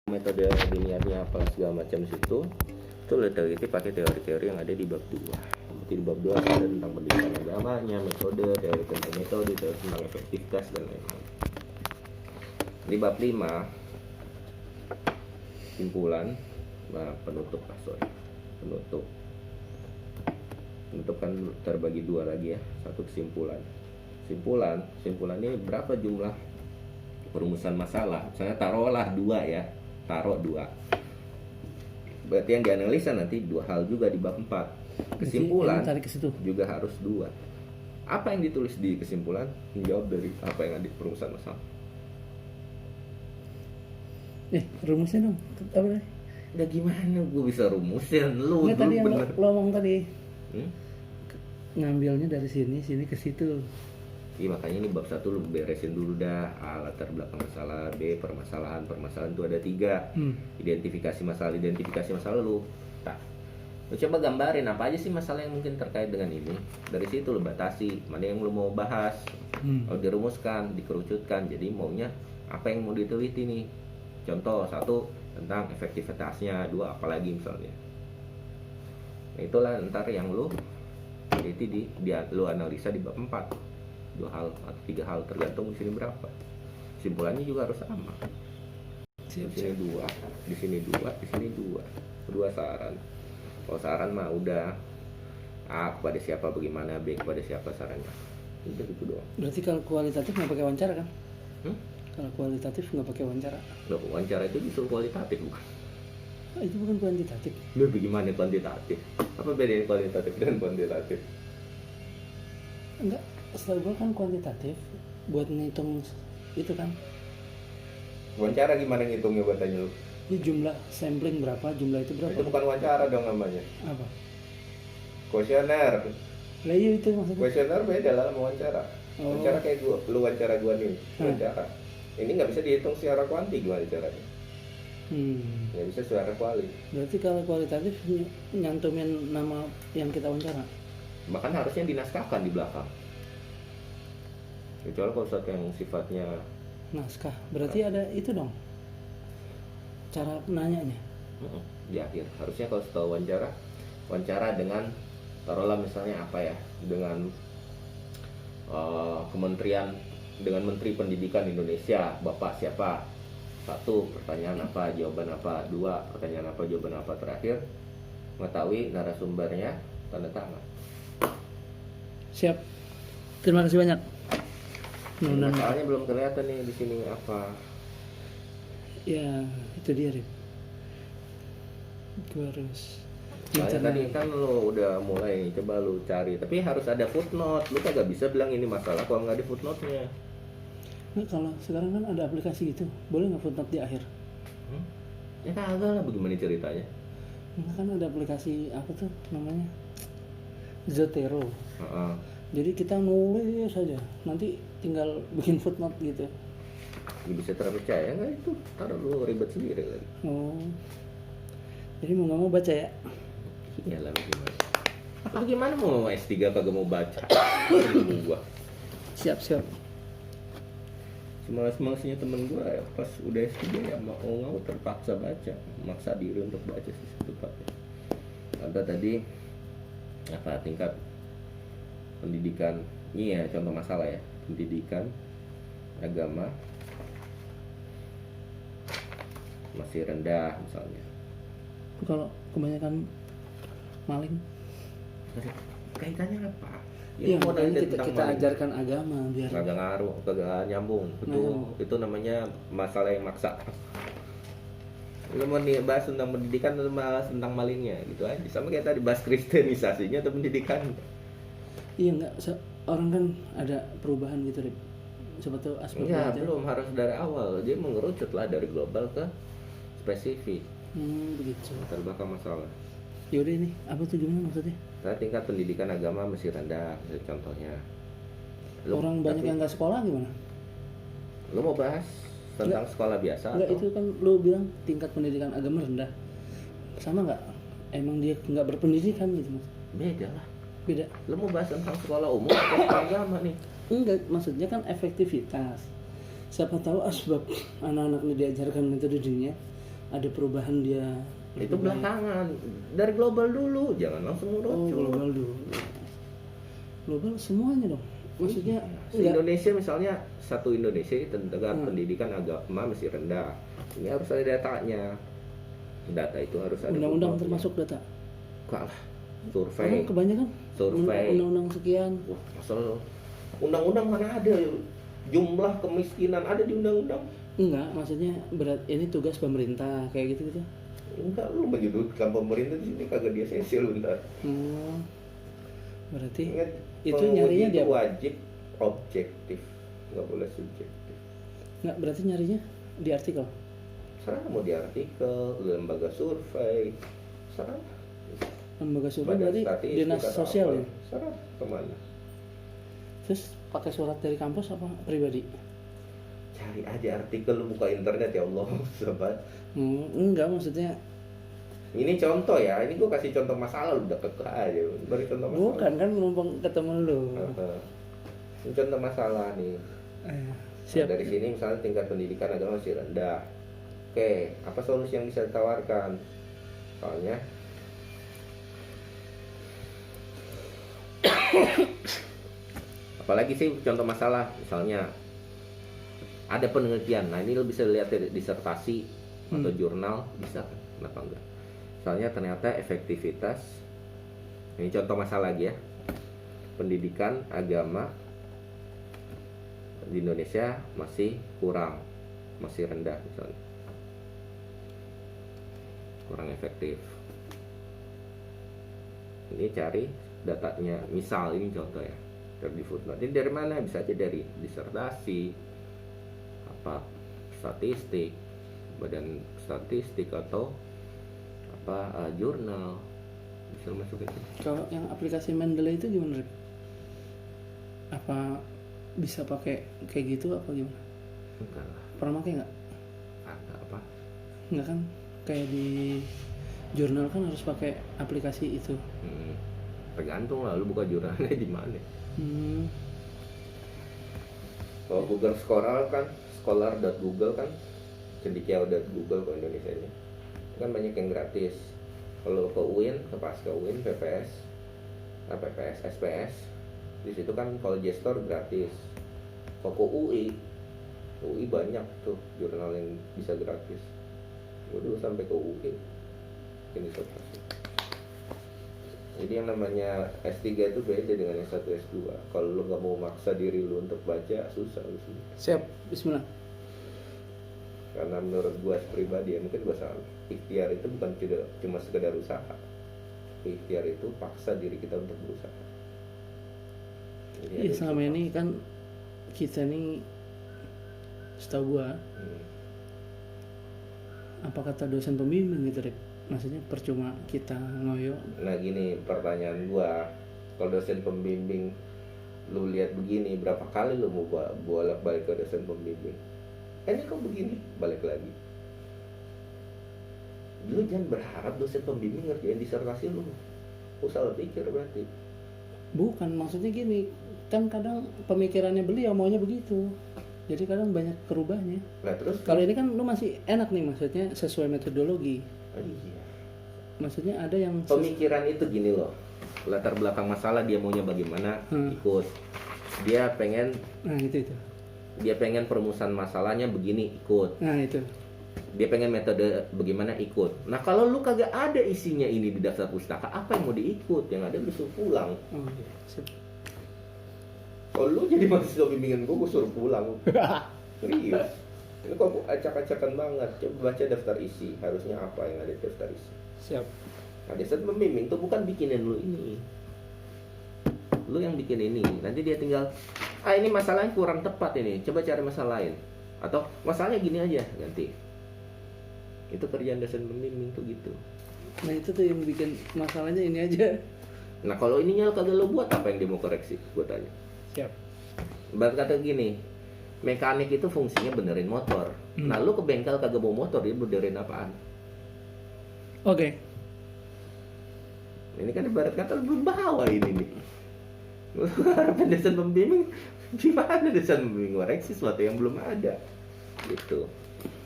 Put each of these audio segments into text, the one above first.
metode linearnya apa segala macam situ itu teliti pakai teori-teori yang ada di bab 2. Di bab 2 ada tentang pendidikan agamanya, metode, teori tentang metode, teori tentang efektivitas dan lain-lain. Di bab 5 simpulan, penutup kan terbagi dua lagi ya. Satu kesimpulan. Simpulan ini berapa jumlah perumusan masalah? Misalnya taruhlah 2 ya. Taruh 2. Berarti yang dianalisa nanti 2 hal juga di bab 4. Kesimpulan juga harus 2. Apa yang ditulis di kesimpulan menjawab dari apa yang ada di perumusan masalah. Rumusnya dong. Apa deh? Udah gimana gue bisa rumusin lu? Nggak, tadi yang lo ngomong tadi. Ngambilnya dari sini ke situ. Iya, makanya ini bab 1 lu beresin dulu dah. A, latar belakang masalah. B, permasalahan itu ada 3. Identifikasi masalah lu. Nah, lu coba gambarin apa aja sih masalah yang mungkin terkait dengan ini. Dari situ lu batasi mana yang lu mau bahas. Kalau dirumuskan, dikerucutkan. Jadi maunya apa yang mau diteliti nih. Contoh 1 tentang efektivitasnya, 2 apalagi misalnya. Nah, itulah ntar yang lu teliti lu analisa di bab 4. 2 hal atau 3 hal tergantung di sini berapa. Simpulannya juga harus sama. Di sini 2, di sini 2, di sini 2. 2 saran. Kalau saran mah udah A kepada siapa bagaimana, B kepada siapa sarannya. Udah gitu doang. Berarti kalau kualitatif nggak pakai wawancara kan? Kalau kualitatif nggak pakai wawancara. Loh, wawancara itu justru kualitatif bukan? Itu bukan kuantitatif. Loh, bagaimana kuantitatif? Apa bedanya kualitatif dan kuantitatif? Enggak, setahu gue kan kuantitatif buat ngitung itu kan. Wawancara gimana ngitungnya buat tanya lu? Ini jumlah sampling berapa, jumlah itu berapa? Itu bukan wawancara dong namanya. Apa? Kuesioner. Lah iya itu maksudnya. Kuesioner beda lah sama wawancara. Wawancara kayak gua, lu wawancara gua nih, wawancara. Ini nggak bisa dihitung secara kuanti gimana caranya? Nggak bisa secara kuali. Berarti kalau kualitatif nyantumin nama yang kita wawancara. Bahkan harusnya dinaskahkan di belakang. Kecuali kalau sesuatu yang sifatnya naskah, berarti ada itu dong cara nanyanya. Di akhir harusnya kalau setelah wawancara dengan taruhlah misalnya apa ya, dengan kementerian, dengan Menteri Pendidikan Indonesia, Bapak siapa. 1, pertanyaan apa, jawaban apa. 2, pertanyaan apa, jawaban apa. Terakhir, mengetahui narasumbernya, tanda tangan. Siap. Terima kasih banyak. Masalahnya belum kelihatan nih di sini apa. Ya, itu dia, Rip. Gue harus. Tadi kan lo udah mulai coba lo cari, tapi harus ada footnote. Lo kagak bisa bilang ini masalah kalau nggak ada footnote-nya. Nah, kalau sekarang kan ada aplikasi gitu, boleh nggak footnote di akhir? Ya kagak lah, bagaimana ceritanya? Nah, kan ada aplikasi apa tuh namanya? Zotero. Jadi kita nulis saja, nanti tinggal bikin footnote gitu. Ya, bisa terpercaya nggak itu? Taruh lu ribet sendiri lagi. Jadi mau nggak mau baca ya? Iyalah, bagaimana? Lu gimana mau S3 kagak mau baca? Gua. Siap. Semangat-semangatnya temen gue ya, pas udah S3 ya mau terpaksa baca, maksa diri untuk baca sih tepatnya. Ada tadi apa tingkat pendidikan, ini ya contoh masalah ya, pendidikan agama masih rendah misalnya. Kalau kebanyakan maling, kaitannya apa? Ya, kita ajarkan agama biar nggak ngaruh, kagak nyambung. Itu namanya masalah yang maksa. Lu mau bahas tentang pendidikan atau bahas tentang malingnya gitu aja. Sama kayak tadi bahas kristenisasinya atau pendidikan. Iya, nggak orang kan ada perubahan gitu, Rip. Coba tuh aspek ya, belum harus dari awal. Dia mengerucut lah dari global ke spesifik. Begitu. Terbakar masalah. Yaudah ini apa tuh gimana maksudnya? Tingkat pendidikan agama masih rendah, contohnya. Orang banyak yang nggak sekolah gimana? Lu mau bahas tentang sekolah biasa? Enggak, itu kan lu bilang tingkat pendidikan agama rendah. Sama nggak? Emang dia nggak berpendidikan gitu mas? Beda lah. Beda. Lu mau bahas tentang sekolah umum atau sekolah agama nih? Enggak, maksudnya kan efektivitas. Siapa tahu asbab anak-anak ini diajarkan metode dunia ada perubahan dia itu belakangan, dari global dulu, jangan langsung Oh, muncul. global dulu. Global semuanya dong. Maksudnya Indonesia misalnya, satu Indonesia tentang pendidikan agama masih rendah. Ini harus ada datanya. Data itu harus ada. Undang-undang termasuk data. Enggak lah. Survei. Karena kebanyakan Survei. Undang-undang sekian. Wah, asal undang-undang mana ada jumlah kemiskinan ada di undang-undang? Enggak, maksudnya berat ini tugas pemerintah kayak gitu-gitu. Enggak, lu menyudutkan pemerintah di sini kagak dia sesil bentar. Berarti Ingat, itu nyarinya dia wajib objektif, nggak boleh subjektif. Enggak, berarti nyarinya di artikel. Serah mau di artikel, lembaga survei, serah. Lembaga survei Badan berarti statistik dinas atau sosial apa. ya. Serah kemana? Terus pakai surat dari kampus apa pribadi? Cari aja artikel, lu buka internet ya Allah, sobat. Enggak, maksudnya Ini contoh ya, ini gua kasih contoh masalah, lu udah kekeh aja. Beri contoh masalah. bukan kan numpang ketemu lu. Ini contoh masalah nih. Siap. Nah, dari sini misalnya tingkat pendidikan agama masih rendah. Oke, apa solusi yang bisa ditawarkan? Soalnya apalagi sih contoh masalah, misalnya ada penelitian. Nah, ini lo bisa lihat dari disertasi atau jurnal, bisa, kenapa enggak? Soalnya ternyata efektivitas, ini contoh masalah lagi ya, pendidikan agama di Indonesia masih kurang, masih rendah misalnya, kurang efektif. Ini cari datanya, misal ini contoh ya, dari footnote. Ini dari mana? Bisa aja dari disertasi, apa, statistik, badan statistik, atau apa, jurnal, bisa masuk itu. Kalau yang aplikasi Mendeley itu gimana, Rip? Apa bisa pakai kayak gitu apa gimana? Enggak lah, Pernah pakai nggak? enggak apa. Nggak kan? Kayak di jurnal kan harus pakai aplikasi itu. Tergantung lah, lu buka jurnalnya di mana. Kalau Google Scholar kan, scholar.google kan, cendekiawan.google kalau Indonesia nya kan banyak yang gratis. Kalau ke UIN, ke Pasca UIN, PPS, SPS, di situ kan kalau Gestor gratis. Kalau ke UI banyak tuh jurnal yang bisa gratis. Gue dulu sampai ke UI ini disertasi. Jadi yang namanya S3 itu beda dengan S1 S2. Kalau lu nggak mau maksa diri lu untuk baca, susah lu sih. Siap, bismillah. Karena menurut gua pribadi ya, mungkin gua salah. Ikhtiar itu bukan cuma sekedar usaha. Ikhtiar itu paksa diri kita untuk berusaha. Iya, selama ini kan kita nih, setahu gua, apa kata dosen pembimbing gitu, Rip? Maksudnya percuma kita ngoyo. Nah gini pertanyaan gua, kalau dosen pembimbing lu lihat begini, berapa kali lu mau bolak-balik ke dosen pembimbing? Ini kok begini, balik lagi. Lu jangan berharap dosen pembimbing ngerjain disertasi lu. Lu salah pikir berarti. Bukan, maksudnya gini, kan kadang pemikirannya beliau maunya begitu. Jadi kadang banyak kerubahnya. Nah terus Kalau ini kan lu masih enak nih, maksudnya sesuai metodologi. iya. Maksudnya ada yang Pemikiran itu gini loh, latar belakang masalah dia maunya bagaimana, ikut. Dia pengen dia pengen perumusan masalahnya begini, ikut. Nah itu. Dia pengen metode bagaimana, ikut. Nah kalau lu kagak ada isinya ini di daftar pustaka, apa yang mau diikut? Yang ada lu suruh pulang. Kalau lu jadi mahasiswa bimbingan gue suruh pulang. Serius. Ini kok acak-acakan banget. Coba baca daftar isi, harusnya apa yang ada di daftar isi. Siap. Nah, dosen pembimbing tuh bukan bikinin lu ini. Lu yang bikin ini. Nanti dia tinggal, ini masalahnya kurang tepat ini. Coba cari masalah lain. Atau masalahnya gini aja, ganti. Itu kerjaan dosen pembimbing tuh gitu. Nah itu tuh yang bikin masalahnya ini aja. Nah kalau ininya kagak lu buat, apa yang dia mau koreksi? Gue tanya. Siap. Ibarat kata gini, mekanik itu fungsinya benerin motor. Nah lu ke bengkel kagak bawa motor, dia benerin apaan? Oke. Ini kan ibarat kata belum bawa ini nih. Harapan dosen pembimbing, gimana dosen pembimbing koreksi sesuatu yang belum ada gitu.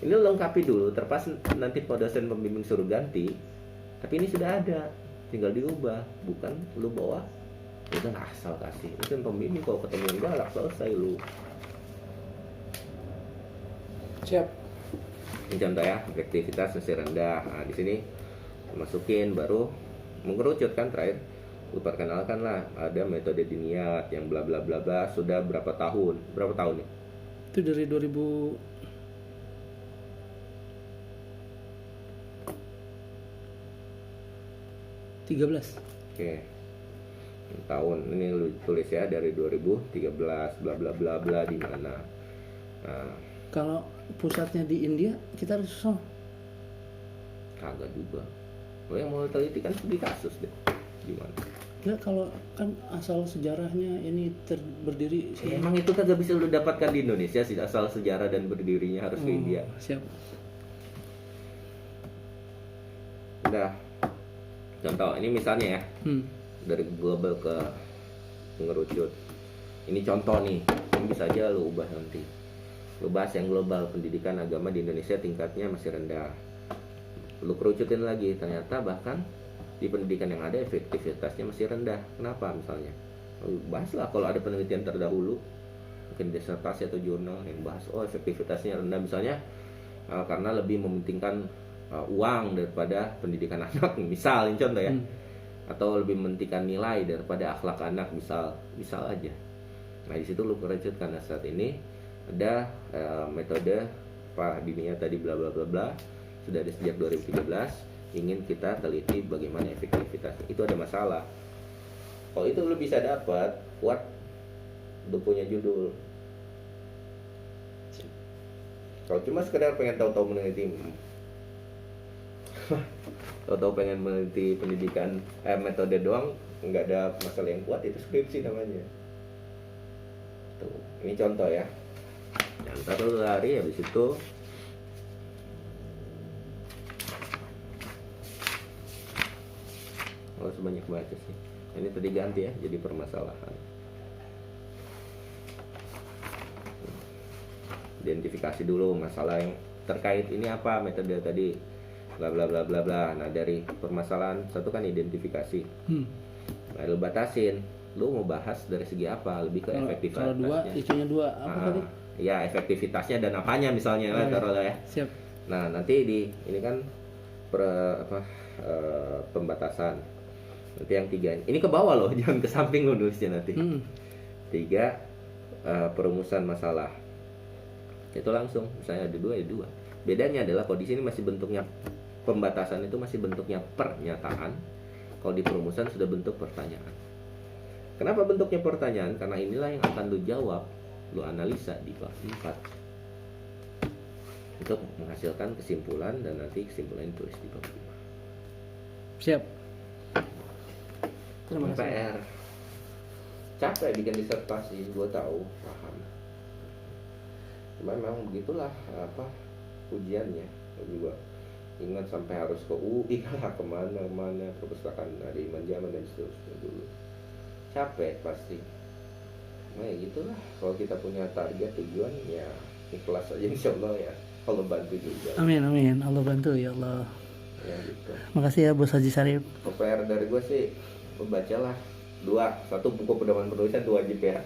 Ini lo lengkapi dulu, terpas nanti dosen pembimbing suruh ganti, tapi ini sudah ada, tinggal diubah, bukan lu bawa udah asal kasih. Itu kan pembimbing kalau ketemu yang galak selesai lu. Siap. Ini contoh ya, efektivitas masih rendah. Nah, di sini masukin baru mengerucut kan terakhir. Lu perkenalkan lah ada metode diniat yang bla bla bla bla sudah berapa tahun nih? Itu dari 2013. Oke. Tahun ini lu tulis ya dari 2013 bla bla bla bla di mana. Nah, kalau pusatnya di India kita harus susah. Kagak juga. Lo yang mau teliti kan studi kasus deh. Gimana? Ya kalau kan asal sejarahnya ini berdiri emang itu kagak bisa lu dapatkan di Indonesia sih, asal sejarah dan berdirinya harus ke India. Siap. Udah. Contoh ini misalnya ya. Dari global ke mengerucut. Ini contoh nih. Ini bisa aja lu ubah nanti. Lu bahas yang global, pendidikan agama di Indonesia tingkatnya masih rendah. Lu kerucutin lagi, ternyata bahkan di pendidikan yang ada efektivitasnya masih rendah. Kenapa misalnya? Bahaslah kalau ada penelitian terdahulu, mungkin disertasi atau jurnal yang bahas efektivitasnya rendah misalnya karena lebih mementingkan uang daripada pendidikan anak, misal ini contoh ya. Atau lebih mementingkan nilai daripada akhlak anak, misal aja. Nah di situ lu kerucut karena saat ini ada metode Pak Dininya tadi bla bla bla bla sudah ada sejak 2013. Ingin kita teliti bagaimana efektivitasnya. Itu ada masalah. Kalau itu lu bisa dapat, kuat lu punya judul. Kalau cuma sekedar pengen tahu-tahu meneliti tahu-tahu pengen meneliti pendidikan metode doang, nggak ada masalah yang kuat, itu skripsi namanya. Tuh, ini contoh ya. Ntar lu lari habis itu sebanyak baca sih. Ini tadi ganti ya jadi permasalahan. Identifikasi dulu masalah yang terkait ini apa, metode tadi bla bla bla bla bla. Nah dari permasalahan satu kan identifikasi. Nah lu batasin, lu mau bahas dari segi apa, lebih ke efektivitasnya. Kalau dua, isunya dua apa tadi? Ya efektivitasnya dan apanya misalnya lah taruh lah ya. Siap. Nah nanti ini kan pembatasan. Nanti yang 3 ini ke bawah loh, jangan ke samping lo nulisnya nanti. 3 perumusan masalah. Itu langsung, misalnya ada 2 ya 2. Bedanya adalah kalau di sini masih bentuknya pembatasan itu masih bentuknya pernyataan. Kalau di perumusan sudah bentuk pertanyaan. Kenapa bentuknya pertanyaan? Karena inilah yang akan lu jawab, lu analisa di bab 4 untuk menghasilkan kesimpulan dan nanti kesimpulan ditulis di bab 5. Siap. PR capek bikin disertasi, gue tahu, paham. Cuma memang begitulah ujiannya. Gue juga ingat sampai harus ke UI lah, kemana perpustakaan dari Manjaman dan seterusnya dulu. Capek pasti. Nah ya gitulah. Kalau kita punya target tujuan ya ikhlas aja insya Allah ya. Allah bantu juga. Amin. Allah bantu ya Allah. Ya gitu. Makasih ya Bos Haji Sarip. PR dari gue sih bacalah 2, 1 buku pedoman penulisan itu wajib ya.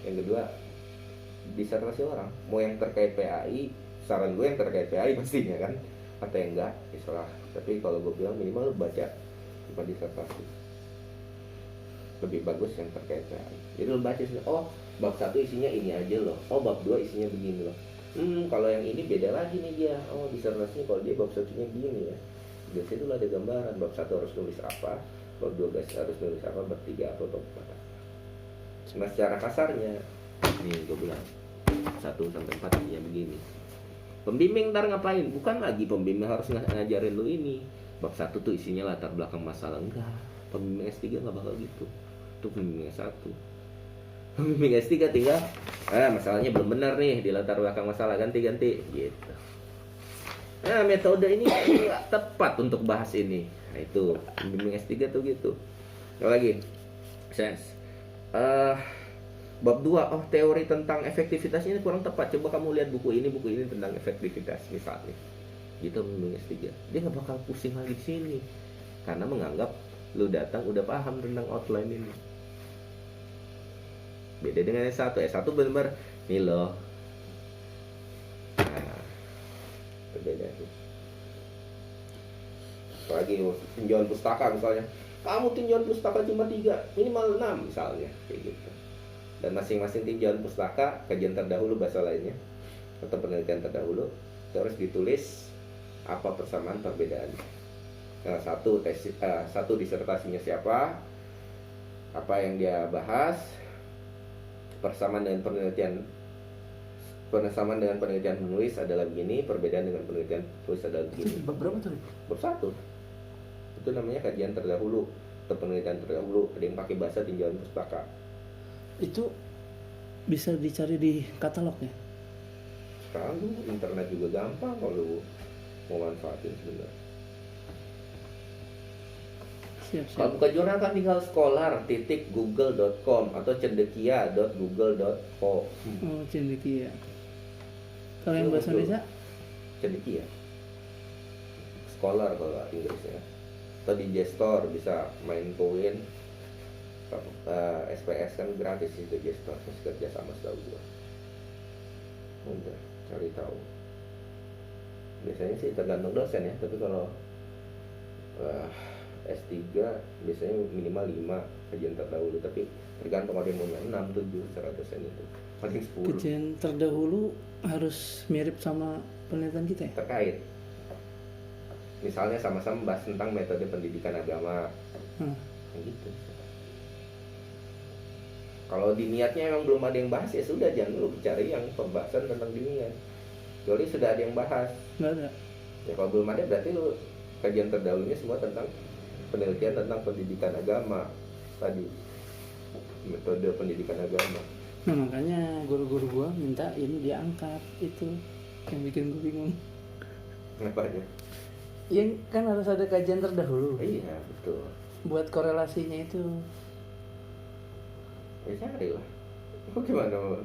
Yang kedua disertasi orang, mau yang terkait PAI, saran gue yang terkait PAI pastinya kan, atau yang enggak istilah. Tapi kalau gue bilang minimal baca disertasi lebih bagus yang terkait PAI. Jadi lo baca bab 1 isinya ini aja loh, bab 2 isinya begini loh. Kalau yang ini beda lagi nih dia. Disertasinya kalau dia bab 1-nya begini ya. Di situ ada gambaran bab 1 harus tulis apa, bab 2 harus nulis apa, bab 3 atau bab 4. Nah secara kasarnya nih gue bilang 1 sampai 4 isinya begini. Pembimbing ntar ngapain? Bukan lagi pembimbing harus ngajarin lu ini bab 1 tuh isinya latar belakang masalah, enggak. Pembimbing S3 nggak bakal gitu. Itu pembimbing S1. Pembimbing S3 tinggal masalahnya belum benar nih di latar belakang masalah, ganti gitu. Nah metode ini nggak tepat untuk bahas ini. Nah itu pembimbing S3 tuh gitu. Apa lagi? Bab 2, oh teori tentang efektivitasnya ini kurang tepat. Coba kamu lihat buku ini tentang efektivitas misalnya. Gitu menulis 3. Dia nggak bakal pusing lagi di sini. Karena menganggap lu datang udah paham tentang outline ini. Beda dengan S1. S1 benar-benar nih loh. Nah, berbeda sih. Apalagi tinjauan pustaka misalnya. Kamu tinjauan pustaka cuma 3, minimal 6 misalnya, kayak gitu. Dan masing-masing tinjauan pustaka, kajian terdahulu bahasa lainnya atau penelitian terdahulu, terus ditulis apa persamaan perbedaan. Nah, satu disertasinya siapa, apa yang dia bahas, persamaan dengan penelitian menulis adalah begini, perbedaan dengan penelitian tulis adalah begini. Bab berapa tuh? Bab 1. Itu namanya kajian terdahulu atau penelitian terdahulu. Ada yang pakai bahasa tinjauan pustaka. Itu bisa dicari di katalog ya? Sekarang tuh internet juga gampang kalau mau manfaatin sebenarnya. Siap. Kalau buka jurnal kan tinggal scholar.google.com atau cendekia.google.co. Oh, cendekia. Kalau yang bahasa Indonesia? Cendekia. Scholar kalau Inggrisnya. Atau di Gestor bisa main koin. SPS kan gratis itu Gestor, masih kerja sama setahu gua. Udah cari tahu. Biasanya sih tergantung dosen ya, tapi kalau S3 biasanya minimal 5 kajian terdahulu, tapi tergantung ada yang mau 6, 7, 100% itu paling 10. Kajian terdahulu harus mirip sama penelitian kita ya? Terkait. Misalnya sama-sama bahas tentang metode pendidikan agama. Gitu. Kalau di niatnya emang belum ada yang bahas ya sudah, jangan lu cari yang pembahasan tentang diniat. Kecuali sudah ada yang bahas. Nggak ada. Ya kalau belum ada berarti lu kajian terdahulunya semua tentang penelitian tentang pendidikan agama tadi, metode pendidikan agama. Nah makanya guru-guru gua minta ini diangkat, itu yang bikin gua bingung. Kenapanya? Yang kan harus ada kajian terdahulu. Iya betul. Buat korelasinya itu. Ya cari lah. Gimana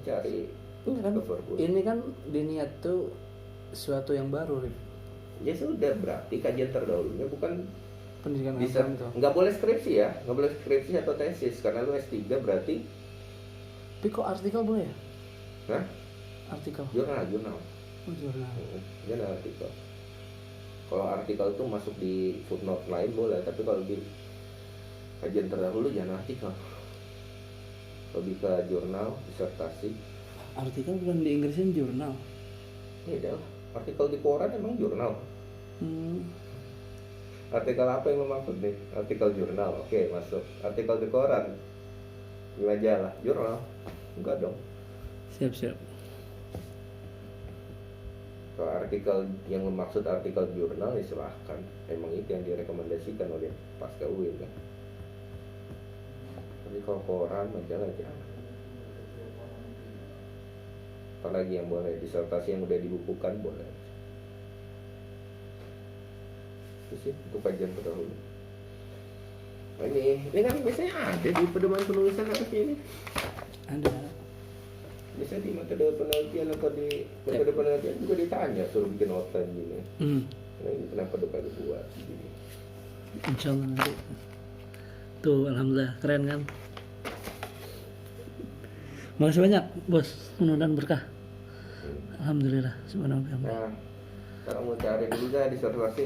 cari kan, ini kan diniat tuh suatu yang baru, Rip. Ya sudah, berarti kajian terdahulunya bukan pendidikan bisa, agama itu. nggak boleh skripsi ya, nggak boleh skripsi atau tesis karena lu S3 berarti. Tapi kok artikel boleh ya? Hah? Artikel. Jurnal. Oh, jurnal. Jurnal artikel. Kalau artikel itu masuk di footnote lain boleh, tapi kalau di kajian terdahulu jangan artikel. Lebih ke jurnal, disertasi. Artikel bukan di Inggrisnya jurnal. Iya dah. Artikel di koran emang jurnal. Artikel apa yang lo maksud nih? Artikel jurnal, oke masuk. Artikel di koran, di majalah, jurnal, enggak dong. Siap. Kalau artikel yang lo maksud artikel jurnal ya silahkan. Emang itu yang direkomendasikan oleh pasca UIN kan. Tapi kalau koran, majalah jangan. Apalagi yang boleh, disertasi yang udah dibukukan boleh. Itu kajian terdahulu. Nah, ini kan biasanya ada di pedoman penulisan harusnya ini. Ada. Biasanya di metode penelitian atau di metode penelitian juga ditanya suruh bikin outline gini. Nah ini kenapa udah pada buat gini? Insyaallah nanti. Tuh alhamdulillah keren kan. Makasih banyak bos, mudah-mudahan berkah. Alhamdulillah subhanallah. Nah, sekarang mau cari dulu dah disertasi